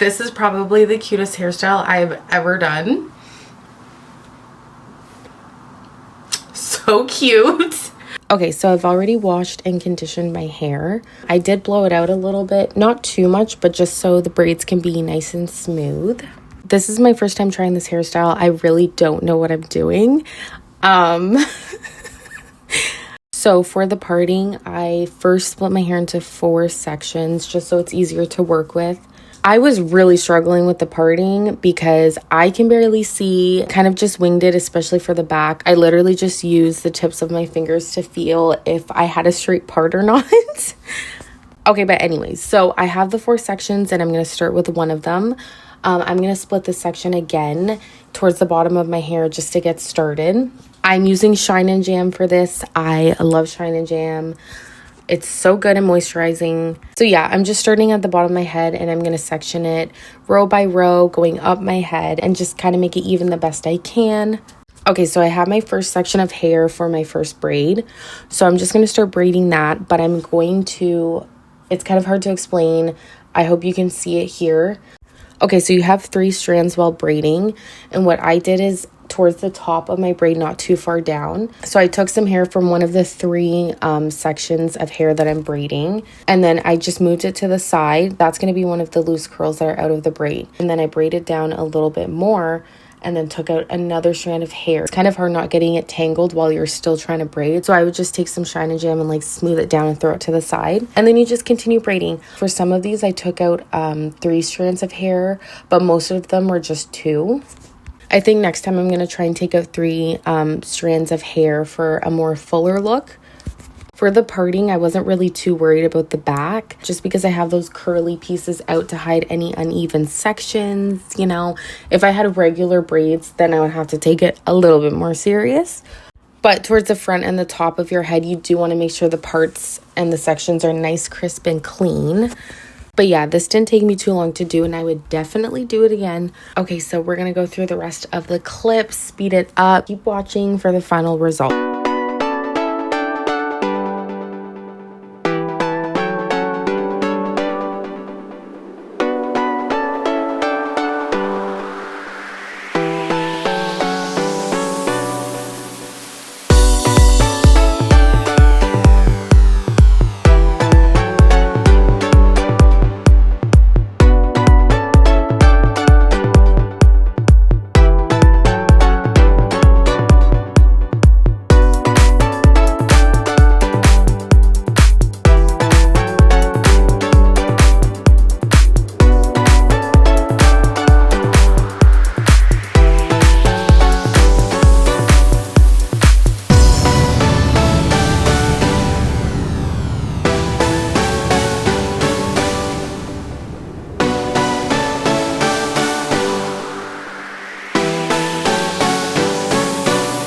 This is probably the cutest hairstyle I've ever done. So cute. Okay, so I've already washed and conditioned my hair. I did blow it out a little bit, not too much, but just so the braids can be nice and smooth. This is my first time trying this hairstyle. I really don't know what I'm doing. So for the parting, I first split my hair into 4 sections just so it's easier to work with. I was really struggling with the parting because I can barely see, kind of just winged it, especially for the back. I literally just used the tips of my fingers to feel if I had a straight part or not. Okay, but anyways, so I have the 4 sections and I'm going to start with one of them. I'm going to split this section again towards the bottom of my hair just to get started. I'm using Shine and Jam for this. I love Shine and Jam. It's so good and moisturizing. So yeah, I'm just starting at the bottom of my head and I'm going to section it row by row, going up my head and just kind of make it even the best I can. Okay, so I have my first section of hair for my first braid. So I'm just going to start braiding that, but I'm going to, it's kind of hard to explain. I hope you can see it here. Okay, so you have 3 strands while braiding. And what I did is towards the top of my braid, not too far down. So I took some hair from one of the 3 sections of hair that I'm braiding. And then I just moved it to the side. That's going to be one of the loose curls that are out of the braid. And then I braided down a little bit more and then took out another strand of hair. It's kind of hard not getting it tangled while you're still trying to braid. So I would just take some Shine and Jam and like smooth it down and throw it to the side. And then you just continue braiding. For some of these, I took out 3 strands of hair, but most of them were just 2. I think next time I'm going to try and take out 3 strands of hair for a more fuller look. For the parting, I wasn't really too worried about the back just because I have those curly pieces out to hide any uneven sections. You know, if I had regular braids, then I would have to take it a little bit more serious. But towards the front and the top of your head, you do want to make sure the parts and the sections are nice, crisp, and clean. But yeah, this didn't take me too long to do and I would definitely do it again. Okay, so we're going to go through the rest of the clip, speed it up, keep watching for the final result.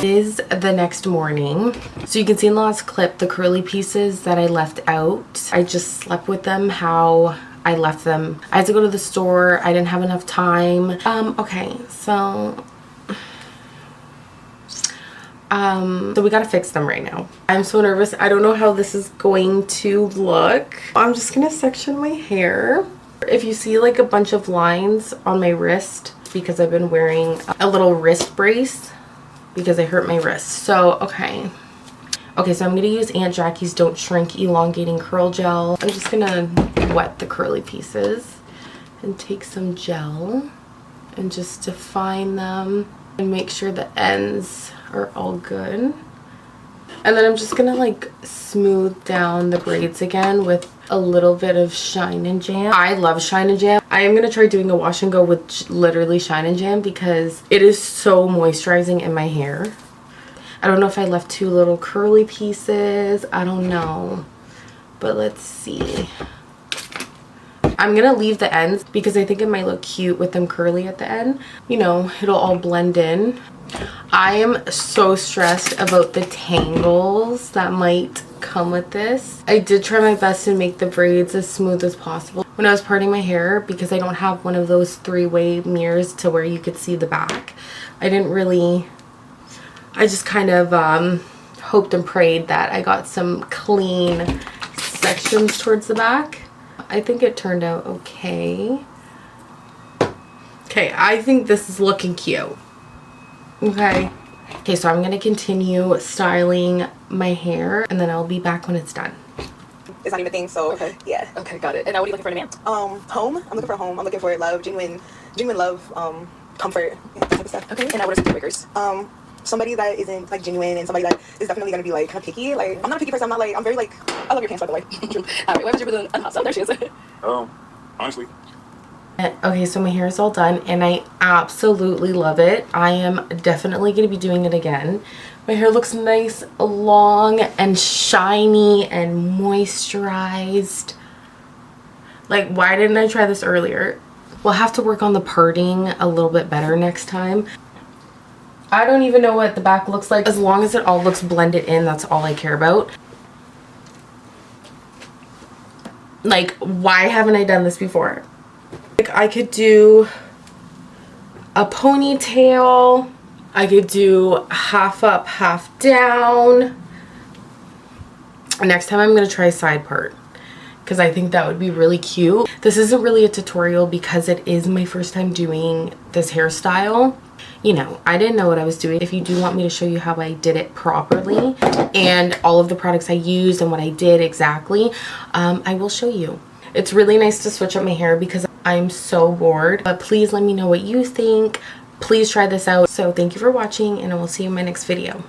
Is the next morning. So you can see in the last clip the curly pieces that I left out. I just slept with them how I left them. I had to go to the store. I didn't have enough time. Okay, so we gotta fix them right now. I'm so nervous. I don't know how this is going to look. I'm just gonna section my hair. If you see like a bunch of lines on my wrist, because I've been wearing a little wrist brace because I hurt my wrist. So, okay, so I'm going to use Aunt Jackie's Don't Shrink Elongating Curl Gel. I'm just going to wet the curly pieces and take some gel and just define them and make sure the ends are all good. And then I'm just going to like smooth down the braids again with a little bit of Shine and Jam. I love Shine and Jam. I am going to try doing a wash and go with literally Shine and Jam because it is so moisturizing in my hair. I don't know if I left 2 little curly pieces. I don't know. But let's see. I'm going to leave the ends because I think it might look cute with them curly at the end. You know, it'll all blend in. I am so stressed about the tangles that might come with this. I did try my best to make the braids as smooth as possible when I was parting my hair because I don't have one of those 3-way mirrors to where you could see the back. I just kind of hoped and prayed that I got some clean sections towards the back. I think it turned out okay. Okay, I think this is looking cute. Okay. Okay, so I'm going to continue styling my hair, and then I'll be back when it's done. It's not even a thing, so okay. Yeah. Okay, got it. And now what are you looking for in a man? Home. I'm looking for a home. I'm looking for love, genuine love, comfort, that type of stuff. Okay. And now what are some deal breakers? Somebody that isn't like genuine, and somebody that is definitely gonna be like kind of picky. Like, I'm not a picky person. I'm not like, I'm very like, I love your pants, by the way. All right, why was your balloon unhot? There she is. Honestly. Okay, so my hair is all done, and I absolutely love it. I am definitely going to be doing it again. My hair looks nice, long, and shiny, and moisturized. Like, why didn't I try this earlier? We'll have to work on the parting a little bit better next time. I don't even know what the back looks like. As long as it all looks blended in, that's all I care about. Like, why haven't I done this before? Like, I could do a ponytail. I could do half up, half down. Next time I'm going to try side part, because I think that would be really cute. This isn't really a tutorial because it is my first time doing this hairstyle. You know, I didn't know what I was doing. If you do want me to show you how I did it properly and all of the products I used and what I did exactly, I will show you. It's really nice to switch up my hair because I'm so bored. But please let me know what you think. Please try this out. So thank you for watching, and I will see you in my next video.